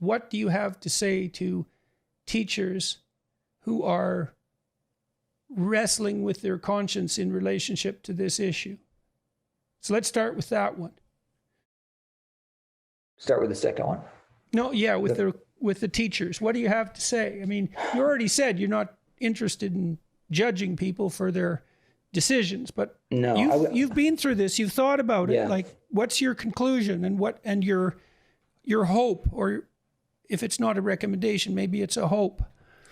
what do you have to say to teachers who are wrestling with their conscience in relationship to this issue? So let's start with that one. Start with the second one. No, yeah, with the teachers. What do you have to say? I mean, you already said you're not interested in judging people for their decisions, but no, you've been through this. You've thought about yeah. it. Like, what's your conclusion and your hope, or if it's not a recommendation, maybe it's a hope.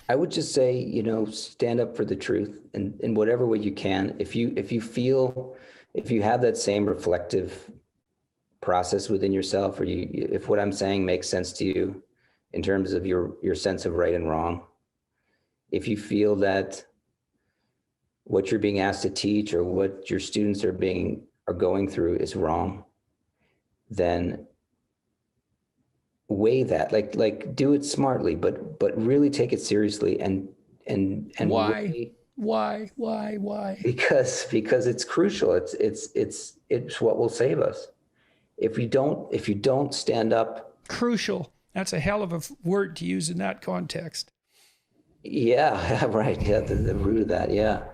I would just say, stand up for the truth in whatever way you can. If you have that same reflective process within yourself, or if what I'm saying makes sense to you in terms of your sense of right and wrong, if you feel that what you're being asked to teach or what your students are going through is wrong, then weigh that, like do it smartly, but really take it seriously and why? Why? Because it's crucial. It's what will save us. If you don't stand up. Crucial. That's a hell of a word to use in that context. Yeah, right. Yeah, the root of that. Yeah.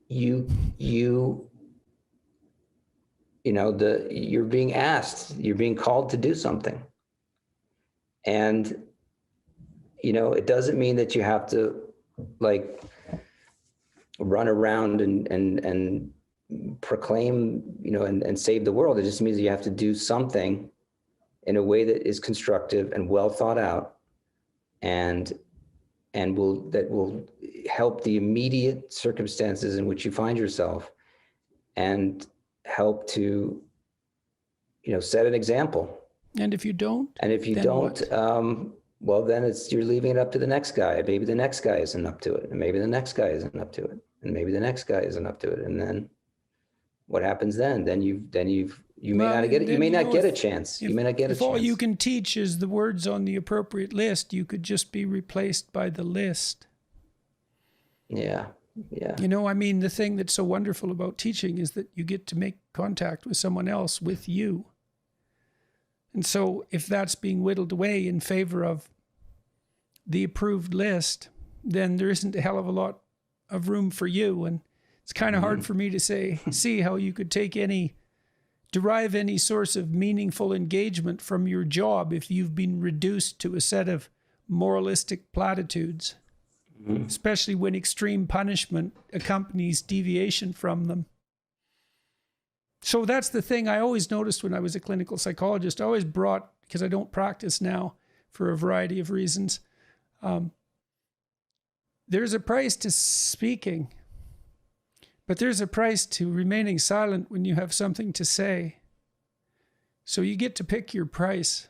You're being asked, you're being called to do something. And, it doesn't mean that you have to run around and proclaim, and save the world. It just means you have to do something in a way that is constructive and well thought out, and will help the immediate circumstances in which you find yourself, and help to, set an example. And if you don't? And if you don't, well, then you're leaving it up to the next guy. Maybe the next guy isn't up to it, and maybe the next guy isn't up to it, and maybe the next guy isn't up to it, and then what happens then? You may not get it. You may not get a chance. You may not get a chance. If all you can teach is the words on the appropriate list, you could just be replaced by the list. Yeah. Yeah. The thing that's so wonderful about teaching is that you get to make contact with someone else with you. And so if that's being whittled away in favor of the approved list, then there isn't a hell of a lot of room for you. And it's kind of hard for me to see how you could derive any source of meaningful engagement from your job if you've been reduced to a set of moralistic platitudes, especially when extreme punishment accompanies deviation from them. So that's the thing I always noticed when I was a clinical psychologist. I always brought, because I don't practice now for a variety of reasons, there's a price to speaking. But there's a price to remaining silent when you have something to say. So you get to pick your price.